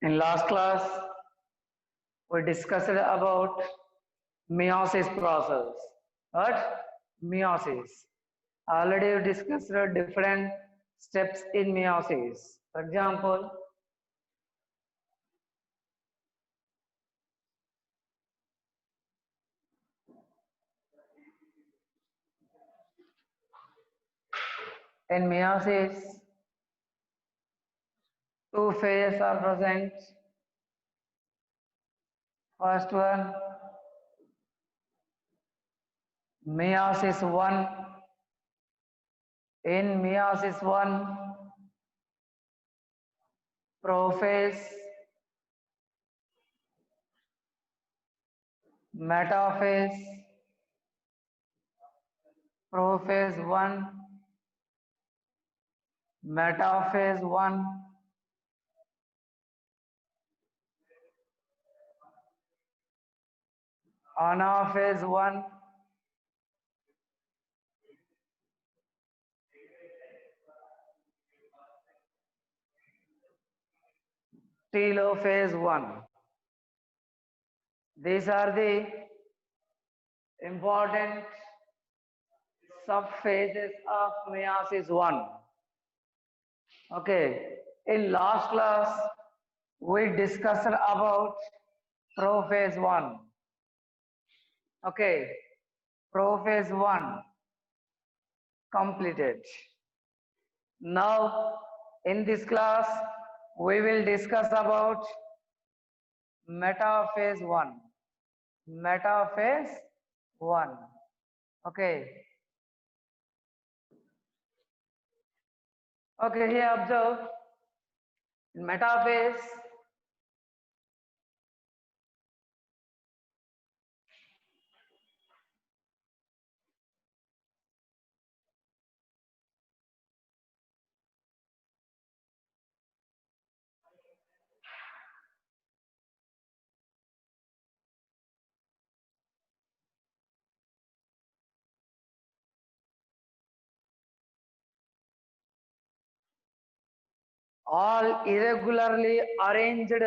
In last class, we discussed about meiosis process. What? Meiosis. Already we discussed different steps in meiosis. For example, in meiosis, two phases are present. First one, meiosis 1. In meiosis 1, prophase, metaphase, prophase 1, metaphase 1, anaphase 1, telophase 1. These are the important subphases of meiosis 1. Okay, in last class we discussed about prophase 1. Okay, prophase 1 completed. Now in this class we will discuss about metaphase 1. Metaphase 1. Okay. Okay, here observe in metaphase all irregularly arranged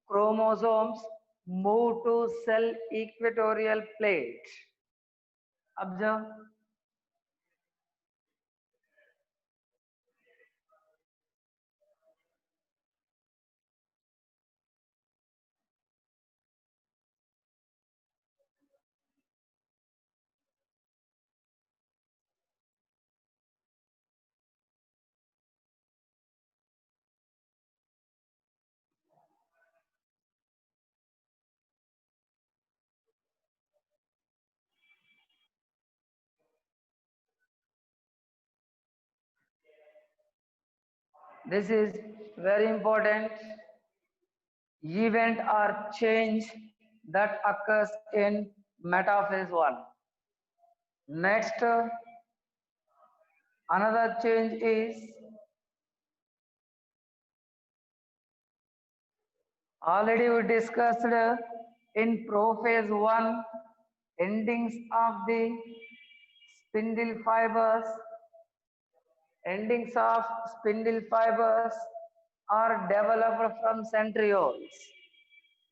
chromosomes move to cell equatorial plate. Observe. This is very important event or change that occurs in metaphase 1. Next, another change is already we discussed in prophase 1 endings of the spindle fibers. Endings of spindle fibers are developed from centrioles.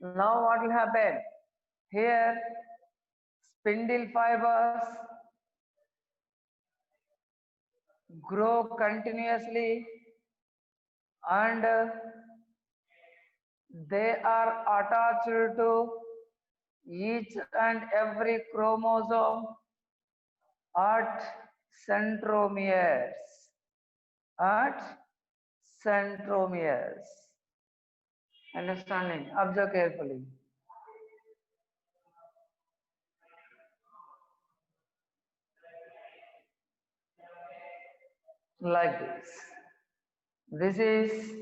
Now what will happen? Here spindle fibers grow continuously and they are attached to each and every chromosome at centromeres. At centromeres. Understanding? Observe carefully. Like this. This is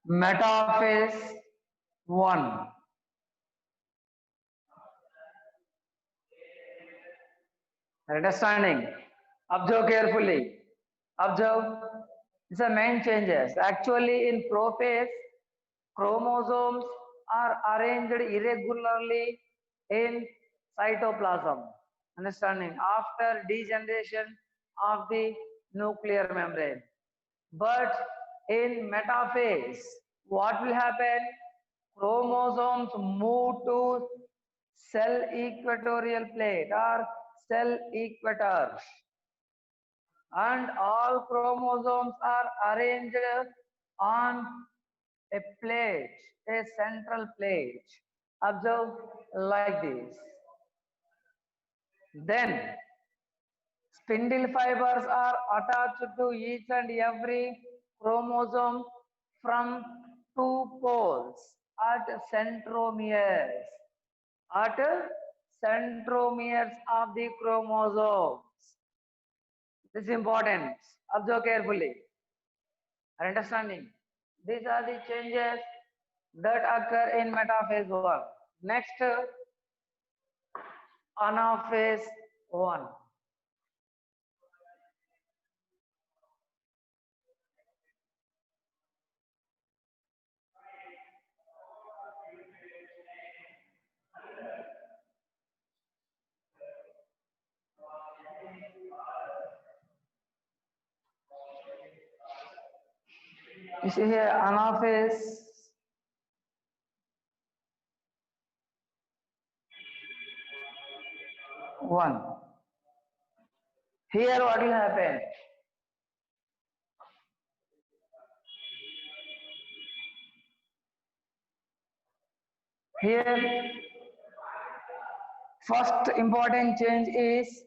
metaphase 1. Understanding? Observe carefully. Observe. These are main changes. Actually, in prophase, chromosomes are arranged irregularly in cytoplasm. Understanding? After degeneration of the nuclear membrane. But In metaphase, what will happen? Chromosomes move to cell equatorial plate or cell equator, and all chromosomes are arranged on a plate, a central plate. Observe like this. Then spindle fibers are attached to each and every chromosome from two poles at centromeres. At centromeres of the chromosomes. This is important. Observe carefully. Are understanding? These are the changes that occur in metaphase 1. Next, anaphase 1. You see here anaphase 1. Here what will happen? Here first important change is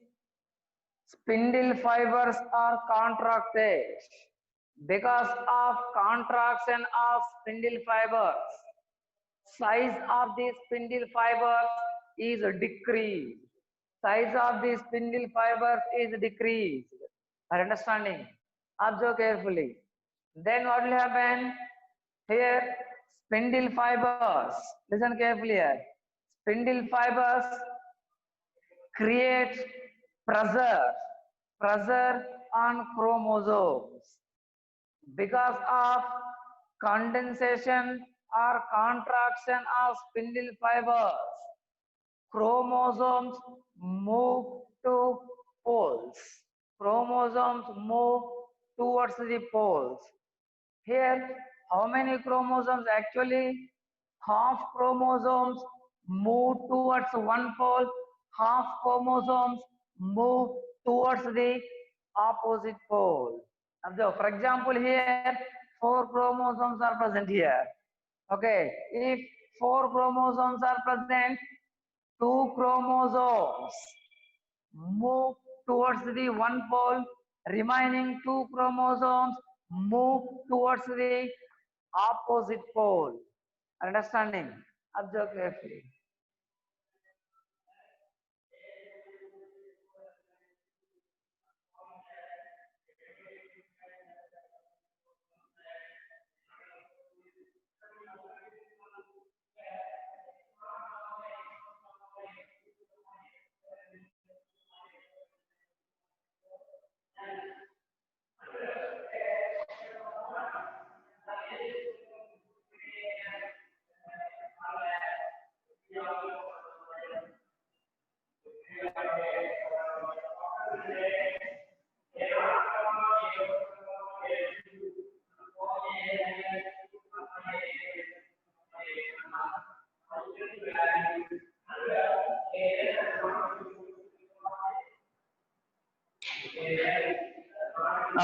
spindle fibers are contracted. Because of contraction of spindle fibers, size of the spindle fibers is decreased. Size of the spindle fibers is decreased. Are understanding? Observe carefully. Then what will happen? Here, spindle fibers. Listen carefully here. Spindle fibers create pressure on chromosomes. Because of condensation or contraction of spindle fibers, chromosomes move to poles. Chromosomes move towards the poles. Here, how many chromosomes? Actually, half chromosomes move towards one pole, half chromosomes move towards the opposite pole. Observe, for example, here 4 chromosomes are present here. Okay, if 4 chromosomes are present, 2 chromosomes move towards the one pole, remaining 2 chromosomes move towards the opposite pole. Understanding? Observe carefully.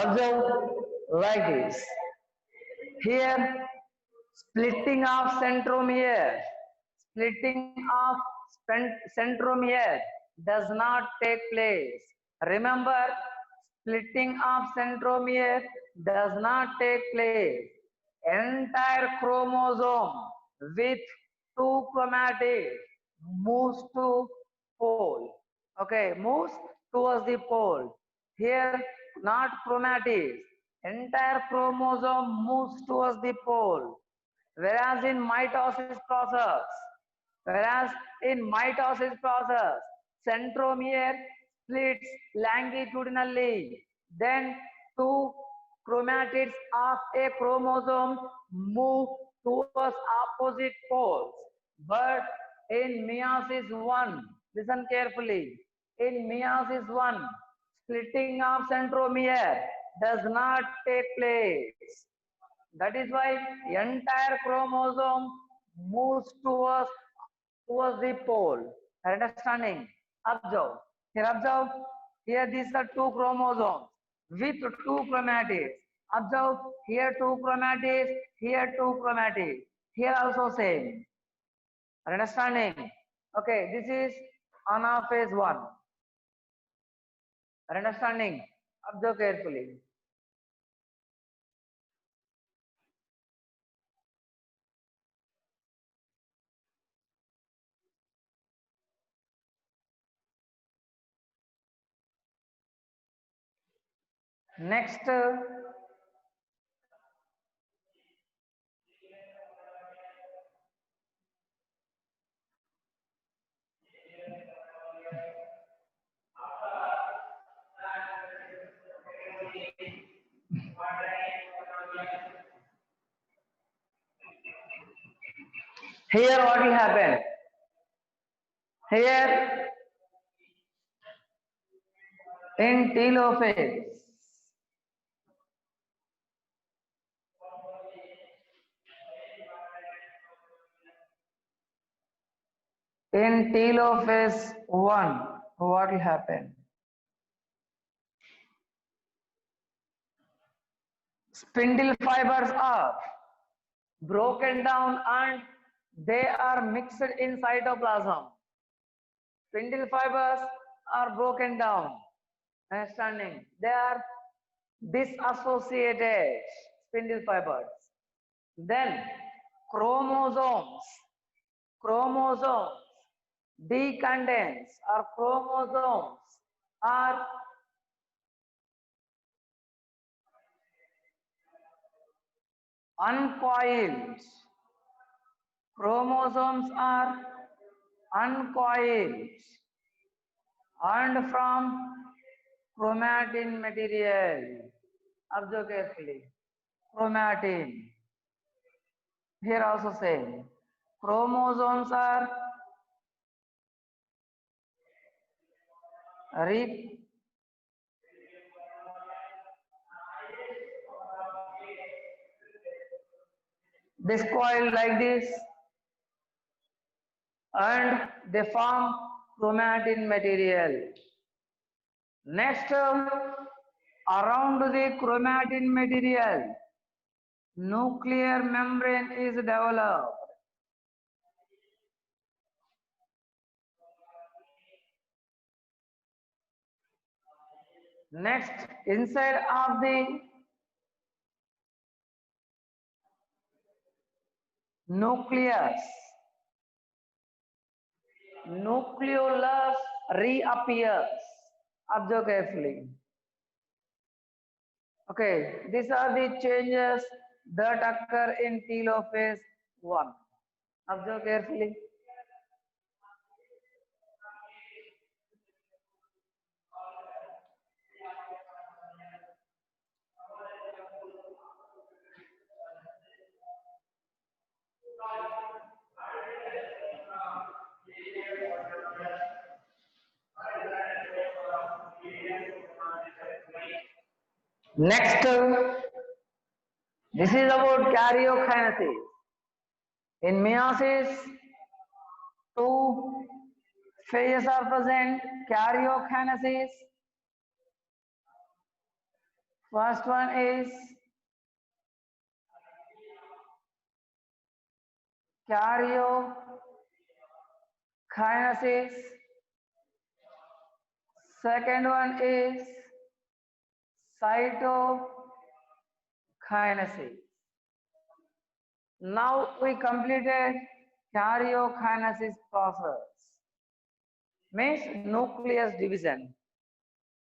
Observe like this. Here, splitting of centromere does not take place. Remember, splitting of centromere does not take place. Entire chromosome with 2 chromatids moves to pole. Okay, moves towards the pole. Here, not chromatids. Entire chromosome moves towards the pole. Whereas in mitosis process, centromere splits longitudinally. Then 2 chromatids of a chromosome move towards opposite poles. But in meiosis 1, listen carefully. In meiosis 1, splitting of centromere does not take place. That is why entire chromosome moves towards the pole. Understanding? Observe. Here observe. Here these are two chromosomes with two chromatids. Observe. Here two chromatids. Here two chromatids. Here also same. Understanding? Okay. This is anaphase one. Understanding? Observe carefully. Next, here what will happen? Here in telophase, in telophase 1, what will happen? Spindle fibers are broken down and they are mixed in cytoplasm. Spindle fibers are broken down. Understanding? They are disassociated spindle fibers. Then chromosomes decondense, or chromosomes are uncoiled. Chromosomes are uncoiled and from chromatin material. Observe carefully. Chromatin. Here also same. Chromosomes are discoiled like this and they form chromatin material. Next, around the chromatin material, nuclear membrane is developed. Next, inside of the nucleus, nucleolus reappears. Observe carefully. Okay, these are the changes that occur in telophase 1. Observe carefully. Next, this is about karyokinesis. In meiosis, two phases are present. Karyokinesis. First one is karyokinesis. Second one is cytokinesis. Now we completed karyokinesis process. Means nucleus division.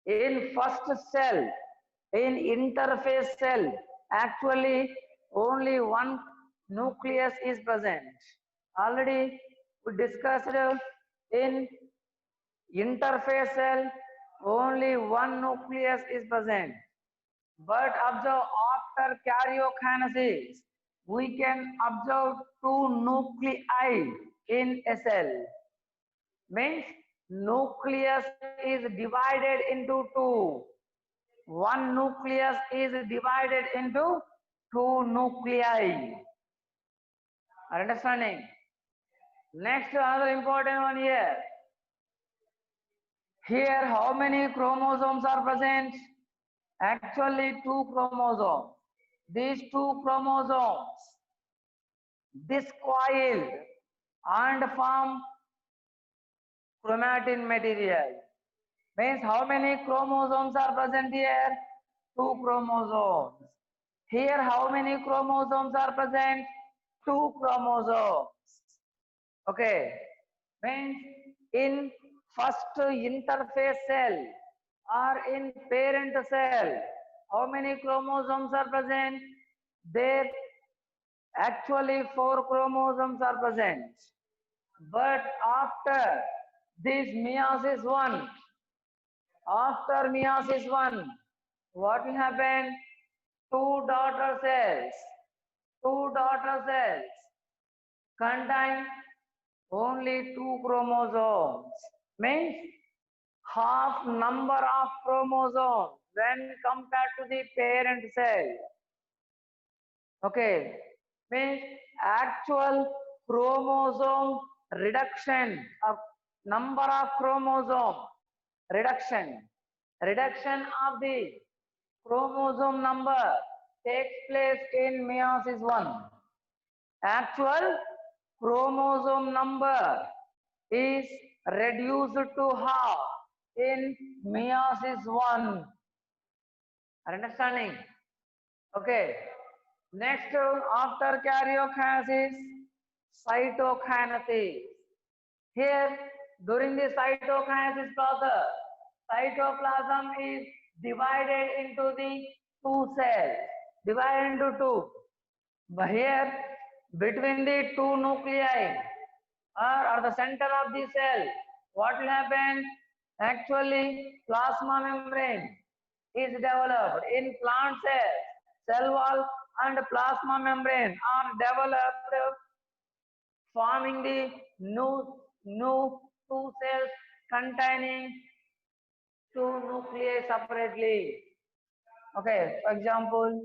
In first cell, in interphase cell, actually only one nucleus is present. Already we discussed in interphase cell, only one nucleus is present. But observe after karyokinesis, we can observe two nuclei in a cell. Means nucleus is divided into two. One nucleus is divided into 2 nuclei. Are understanding? Next, another important one here. Here, how many chromosomes are present? Actually, 2 chromosomes. These 2 chromosomes discoiled and form chromatin material. Means how many chromosomes are present here? 2 chromosomes. Here, how many chromosomes are present? 2 chromosomes. Okay. Means in first interphase cell or in parent cell, how many chromosomes are present? There actually 4 chromosomes are present. But after this meiosis 1, after meiosis 1, what will happen? Two daughter cells contain only 2 chromosomes. Means half number of chromosomes when compared to the parent cell. Okay, means actual chromosome reduction of number of chromosome reduction of the chromosome number takes place in meiosis 1. Actual chromosome number is reduced to half in meiosis 1. Are understanding? Okay. Next, after karyokinesis, cytokinesis. Here, during the cytokinesis process, cytoplasm is divided into the 2 cells, divided into 2. But here, between the 2 nuclei or at the center of the cell, what will happen? Actually, plasma membrane is developed in plant cells. Cell wall and plasma membrane are developed, forming the new 2 cells containing 2 nuclei separately. Okay, for example,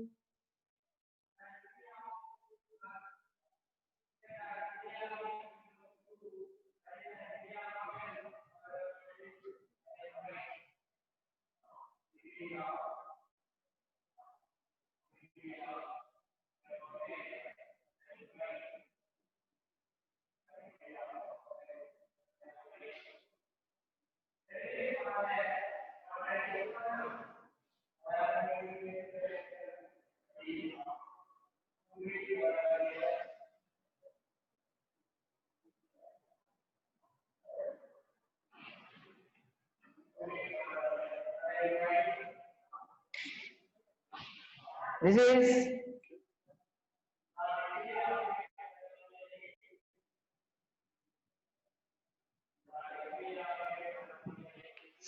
this is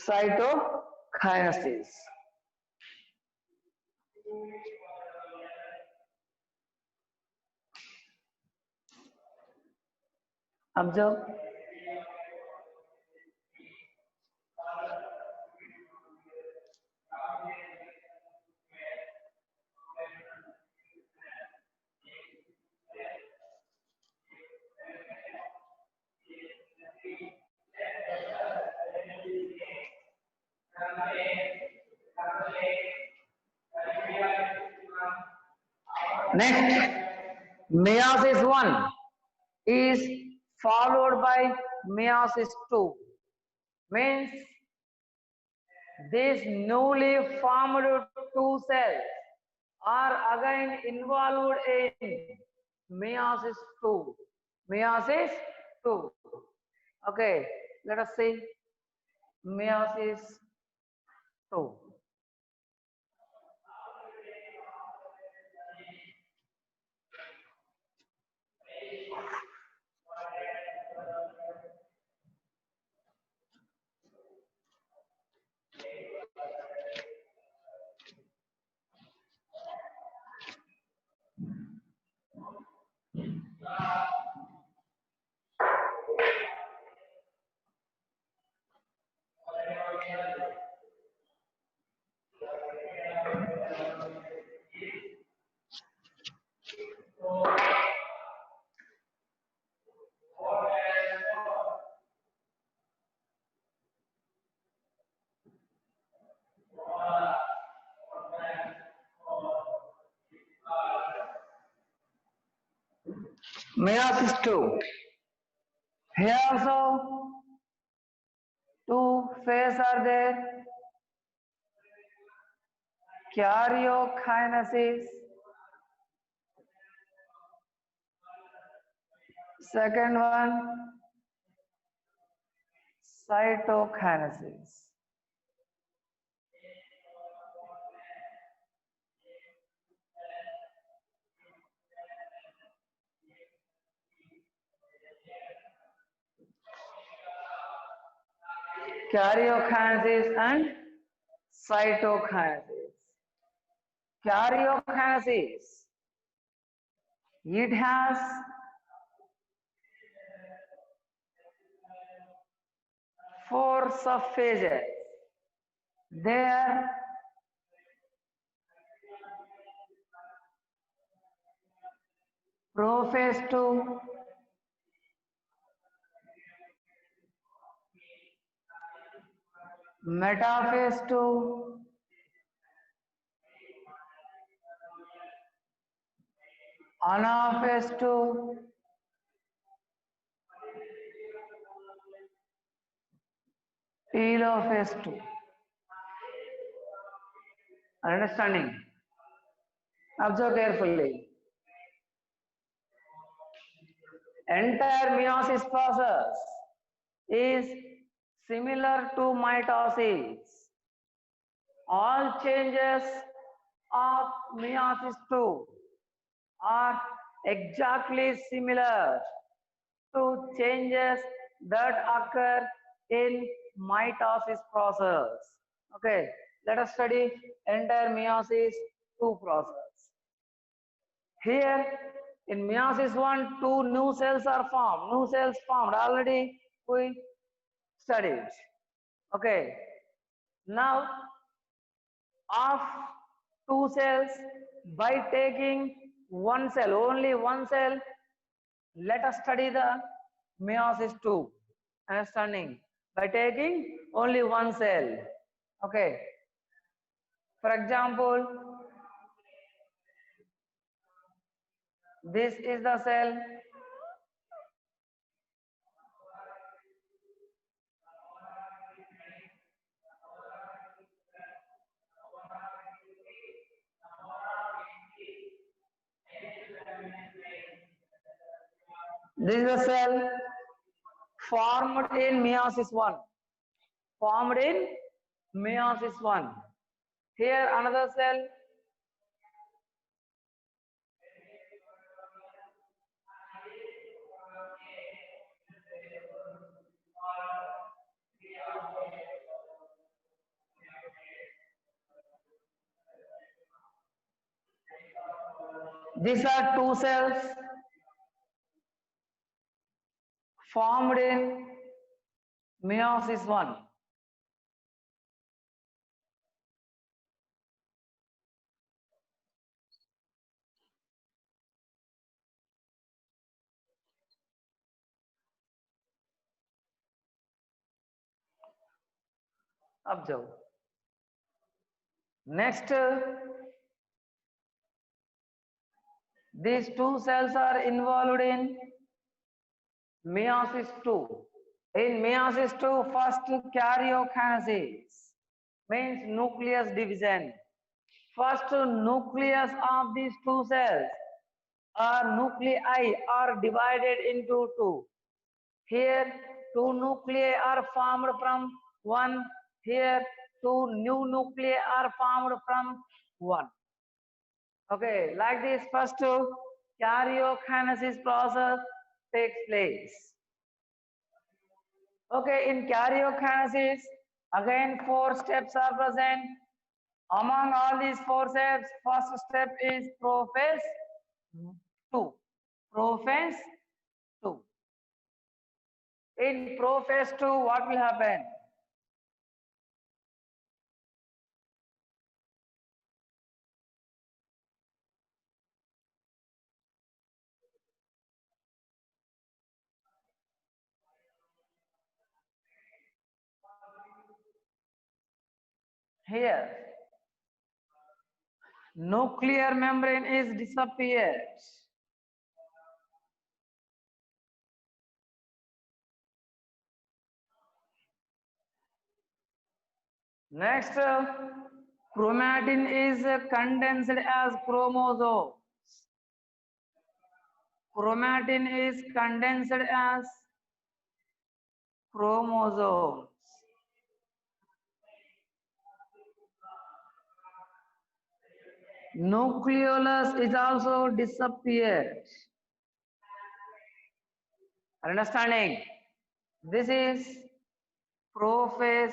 cytokinesis. Observe. Next, meiosis 1 is followed by meiosis 2. Means these newly formed 2 cells are again involved in meiosis 2. Meiosis 2. Okay, let us see meiosis 2. Meiosis II. Here also two phases are there. Karyokinesis. Second one, cytokinesis. Karyokinesis and cytokinesis. Karyokinesis, it has four subphases. They are prophase 2, metaphase 2, anaphase 2, telophase 2. Understanding? Observe carefully. Entire meiosis process is similar to mitosis. All changes of meiosis II are exactly similar to changes that occur in mitosis process. Okay, let us study entire meiosis II process. Here in meiosis 1, two new cells are formed. New cells formed already we studied. Okay, now of two cells by taking one cell, only one cell, let us study the meiosis II. Understanding? By taking only one cell. Okay. For example, this is the cell. This is the cell formed in meiosis 1. Formed in meiosis 1. Here another cell. These are two cells formed in meiosis 1. Observe. Next, these two cells are involved in meiosis 2. In meiosis 2, first karyokinesis means nucleus division. First nucleus of these two cells or nuclei are divided into two. Here two nuclei are formed from one. Here two new nuclei are formed from one. Okay, like this first karyokinesis process takes place. Okay, in karyokinesis, again 4 steps are present. Among all these 4 steps, first step is prophase 2. Prophase 2. In prophase 2, what will happen? Here, nuclear membrane is disappeared. Next, chromatin is condensed as chromosome. Chromatin is condensed as chromosomes. Nucleolus is also disappeared. Understanding? This is prophase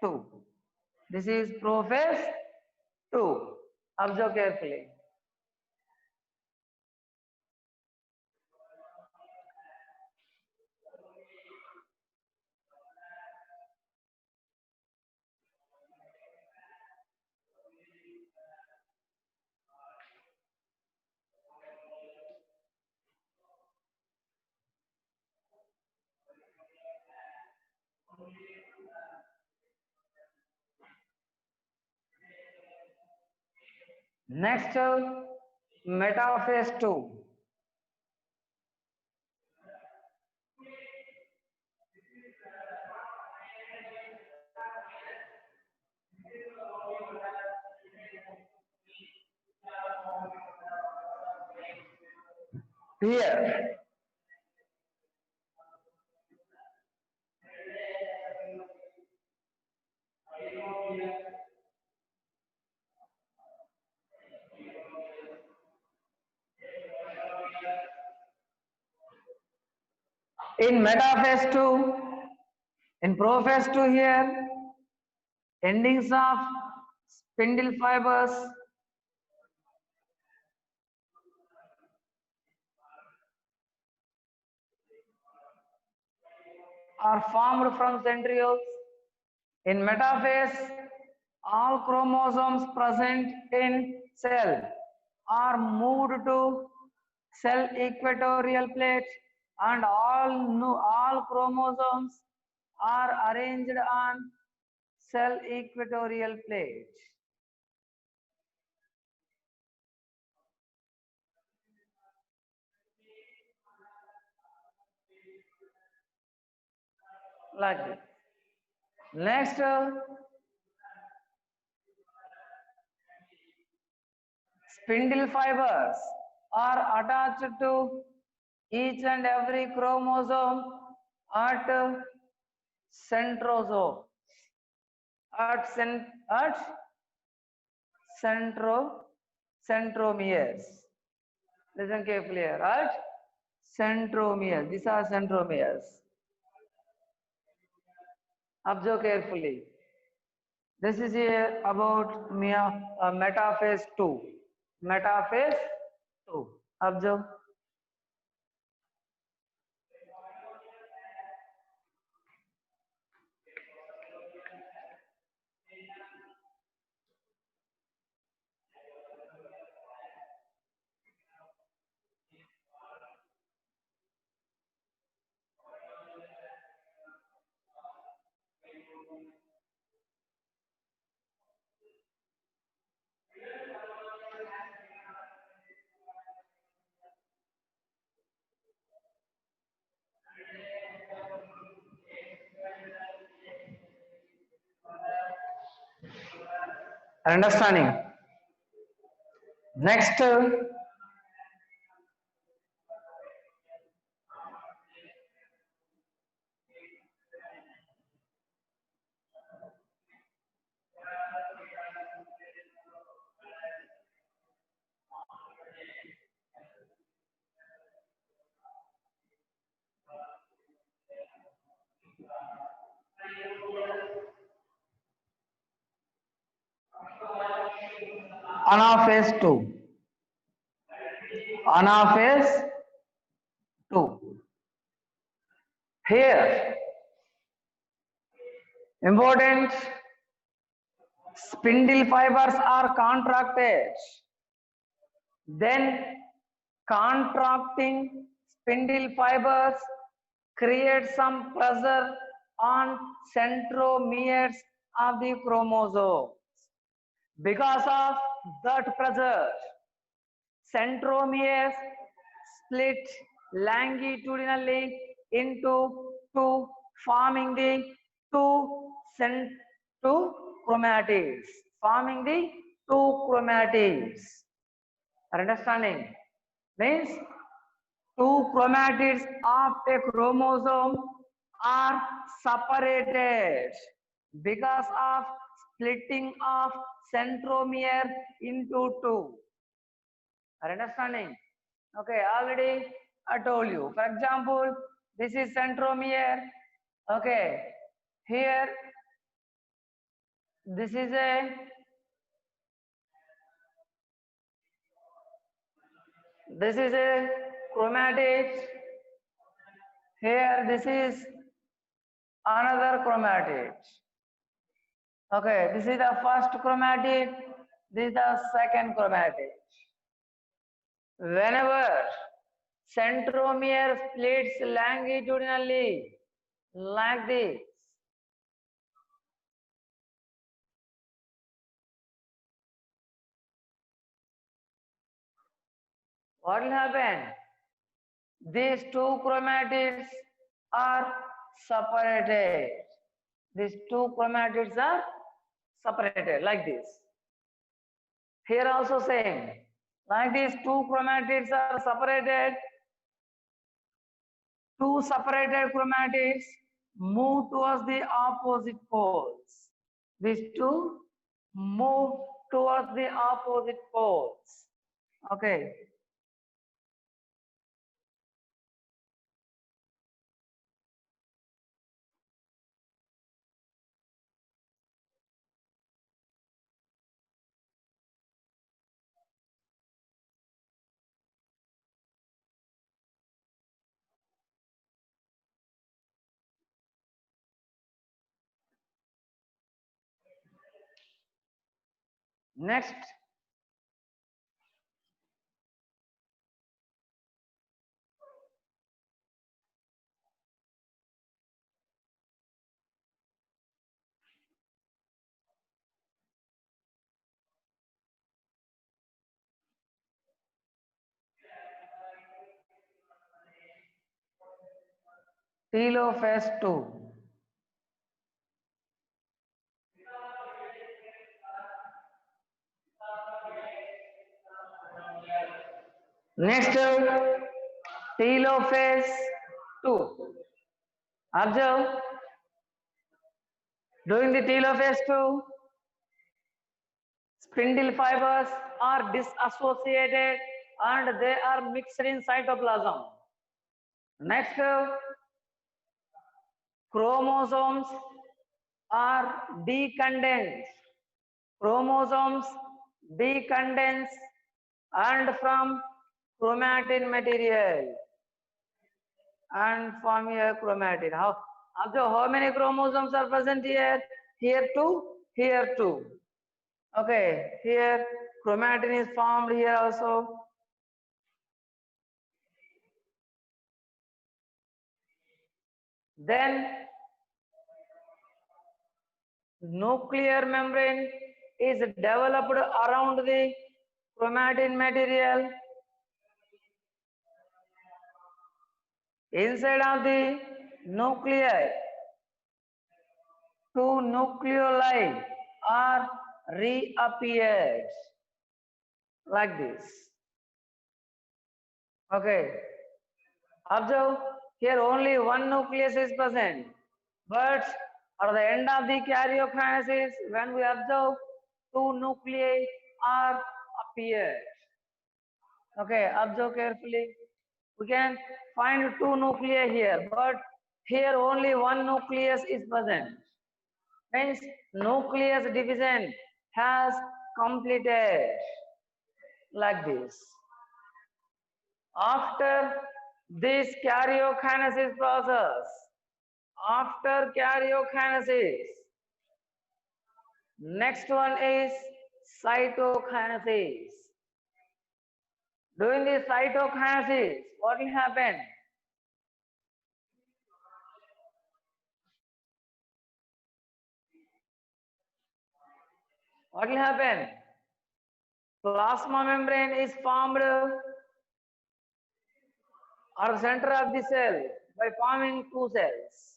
2. This is prophase 2. Observe carefully. Next, metaphase 2. Here, in metaphase 2, in prophase 2 here, endings of spindle fibers are formed from centrioles. In metaphase, all chromosomes present in cell are moved to cell equatorial plate, and all chromosomes are arranged on cell equatorial plate. Like this. Next, spindle fibers are attached to each and every chromosome at centrosome, at centromeres. Listen carefully here, right? Centromeres. These are centromeres. Observe carefully. This is about metaphase 2. Metaphase 2. Observe. Understanding. Next, anaphase 2. Anaphase 2. Here, important, spindle fibers are contracted. Then contracting spindle fibers create some pressure on centromeres of the chromosome. Because of that pressure, centromeres split longitudinally into to forming the two two chromatids. Forming the two chromatids. Understanding? Means two chromatids of a chromosome are separated because of splitting of centromere into two. Are understanding? Okay, already I told you. For example, this is centromere. Okay, here this is a chromatid. Here this is another chromatid. Okay, this is the first chromatid. This is the second chromatid. Whenever centromere splits longitudinally like this, what will happen? These two chromatids are separated. These two chromatids are separated like this. Here also same. Like these two chromatids are separated. Two separated chromatids move towards the opposite poles. These two move towards the opposite poles. Okay. Next, telophase 2. Next, telophase 2. Observe, during the telophase 2, spindle fibers are disassociated and they are mixed in cytoplasm. Next, chromosomes are decondensed. Chromosomes decondense and from chromatin material and form a chromatid. How many chromosomes are present here? Here two, here two. Okay, here chromatin is formed here also. Then nuclear membrane is developed around the chromatin material. Inside of the nuclei, two nucleoli are reappeared like this. Okay, observe here only one nucleus is present, but at the end of the karyokinesis, when we observe, two nuclei are appeared. Okay, observe carefully. We can find two nuclei here, but here only one nucleus is present. Means nucleus division has completed like this. After this karyokinesis process, next one is cytokinesis. During the cytokinesis, what will happen? What will happen? Plasma membrane is formed at the center of the cell. by forming two cells.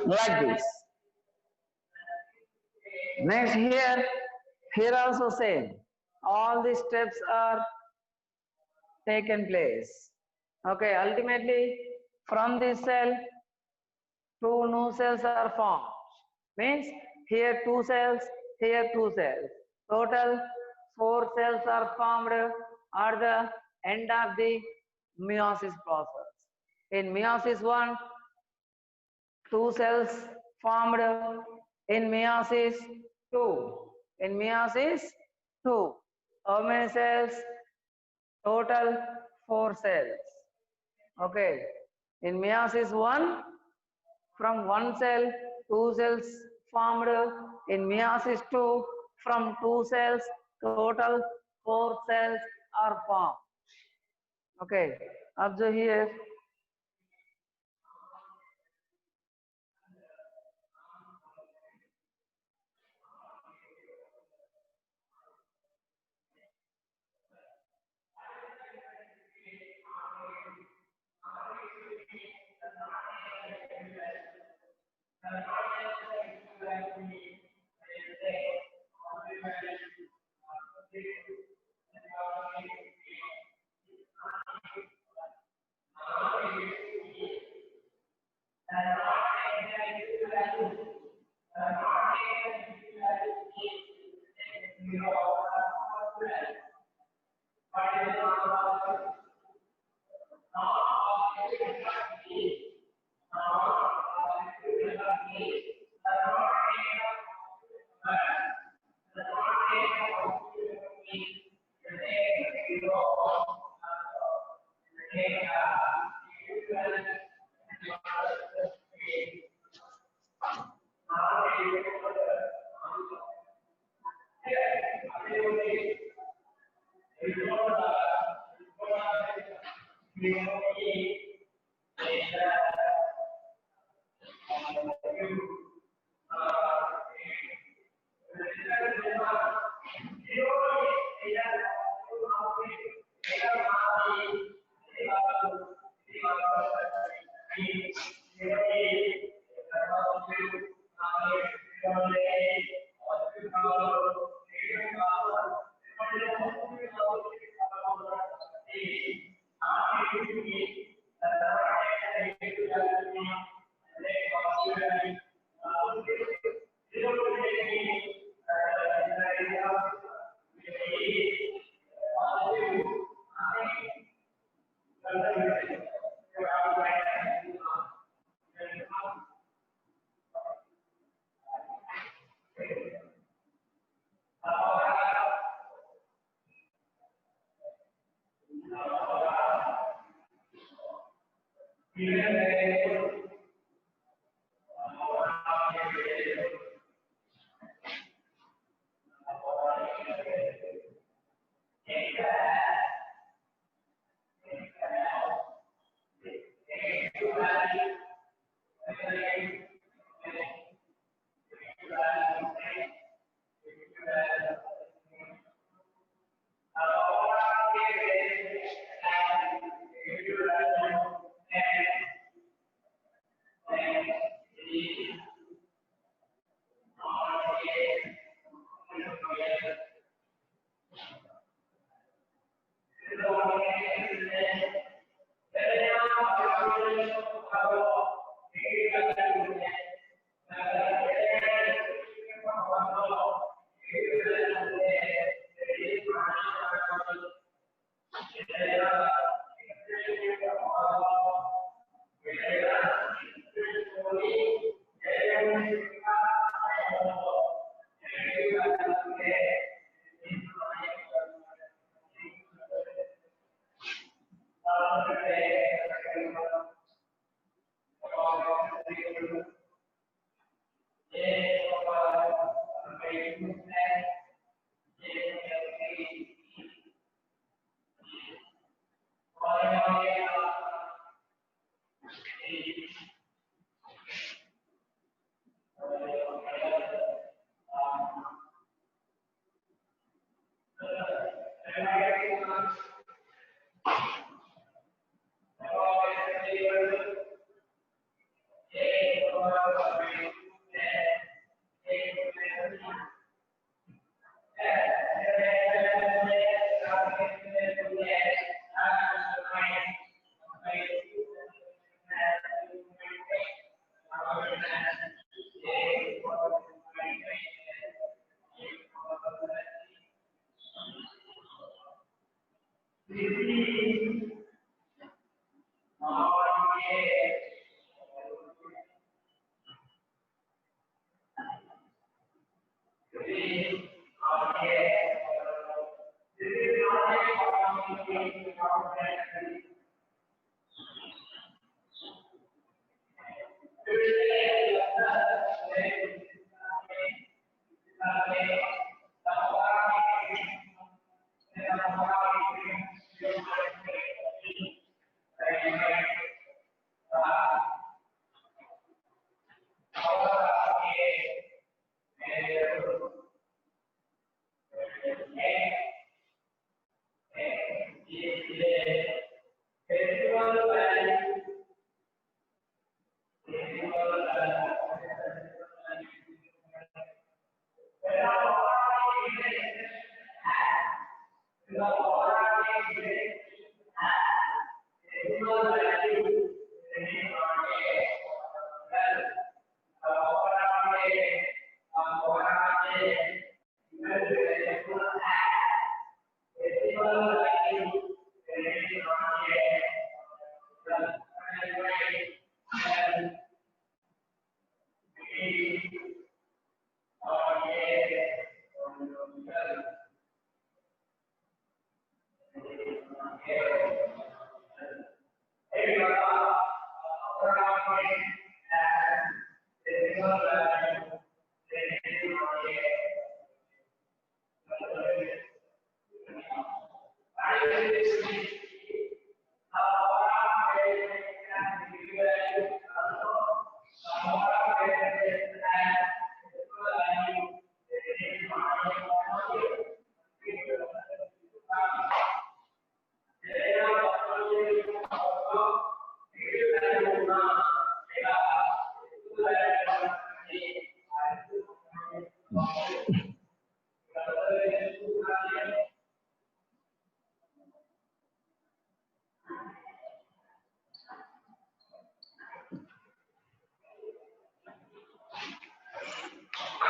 Like this. Next here also same. All the steps are taken place. Okay, ultimately from this cell, two new cells are formed. Means here two cells, here two cells. Total 4 cells are formed at the end of the meiosis process. In meiosis 1, 2 cells formed. In meiosis 2. In meiosis 2. How many cells? Total 4 cells. Okay. In meiosis 1, from one cell, 2 cells formed. In meiosis 2, from 2 cells, total 4 cells are formed. Okay. Observe here.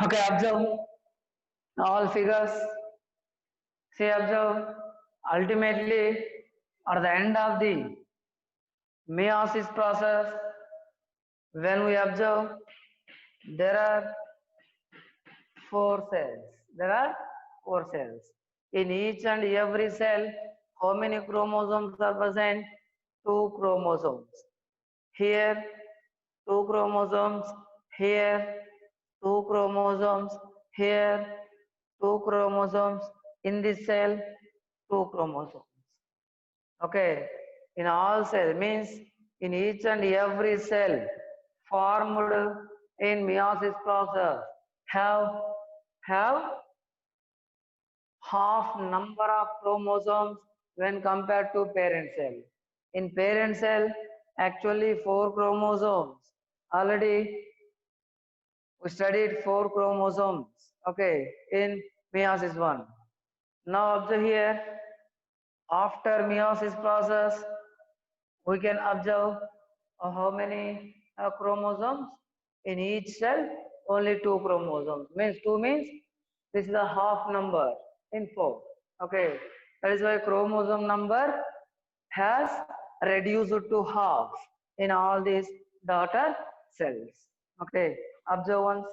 Okay, observe all figures. See, observe. Ultimately, at the end of the meiosis process, when we observe, there are four cells. There are four cells. In each and every cell, how many chromosomes are present? Two chromosomes. Here, two chromosomes. Here, two chromosomes. Here, two chromosomes. In this cell, two chromosomes. Okay. In all cells, means in each and every cell formed in meiosis process have half number of chromosomes when compared to parent cell. In parent cell, actually four chromosomes. Already we studied four chromosomes. Okay, in meiosis one. Now observe here, after meiosis process, we can observe how many chromosomes in each cell. Only two chromosomes. Means two means this is a half number in four. Okay, that is why chromosome number has reduced to half in all these daughter cells. Okay, observe once.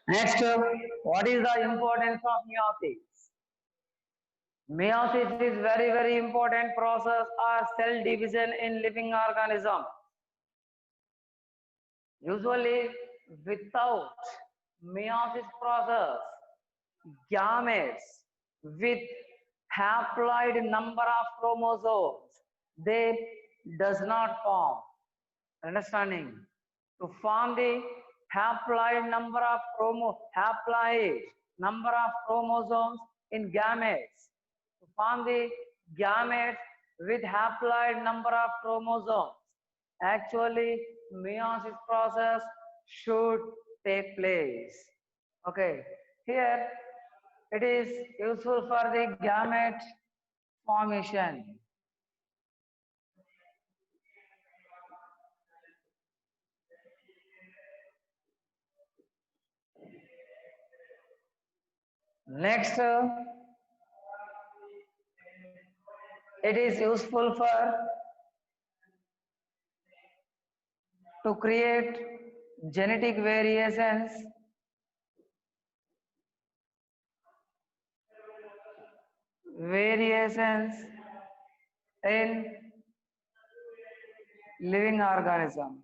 Next, what is the importance of meiosis? Meiosis is very important process or cell division in living organism. Usually, without meiosis process, gametes with haploid number of chromosomes, they does not form. Understanding? To form the haploid number of chromosomes in gametes. To form the gametes with haploid number of chromosomes, actually meiosis process should take place. Okay, here it is useful for the gamete formation. Next, it is useful for to create genetic variations in living organisms.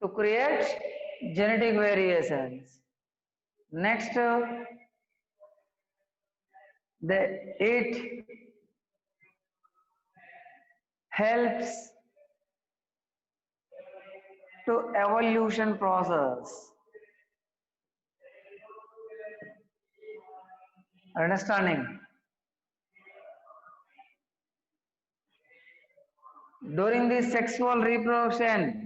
To create genetic variations. Next, it helps to evolution process. Understanding? During the sexual reproduction,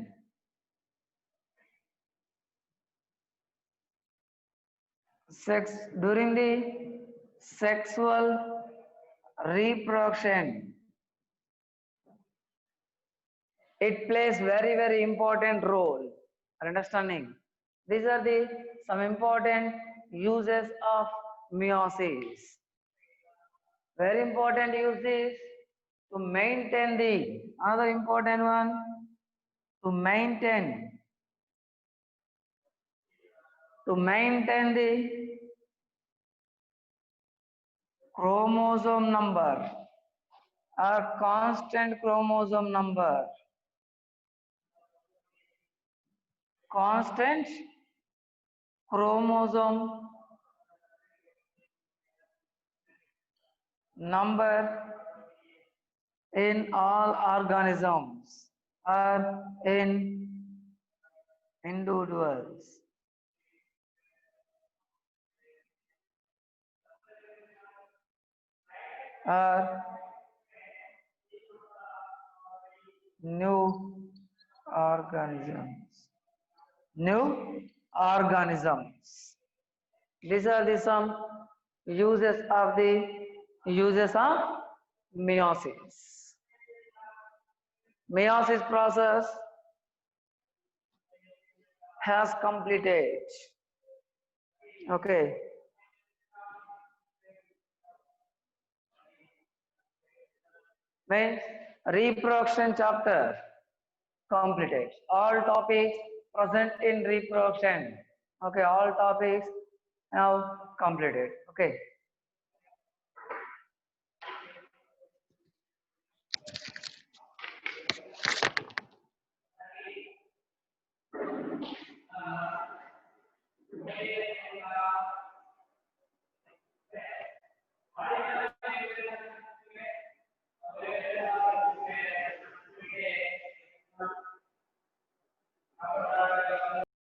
during the sexual reproduction, it plays very important role. Understanding? These are the some important uses of meiosis. Very important uses to maintain the another important one, to maintain the chromosome number or constant chromosome number. Constant chromosome number in all organisms or in individuals. New organisms. These are the some uses of meiosis. Meiosis process has completed. Okay. Means reproduction chapter completed. All topics present in reproduction. Okay, all topics now completed. Okay.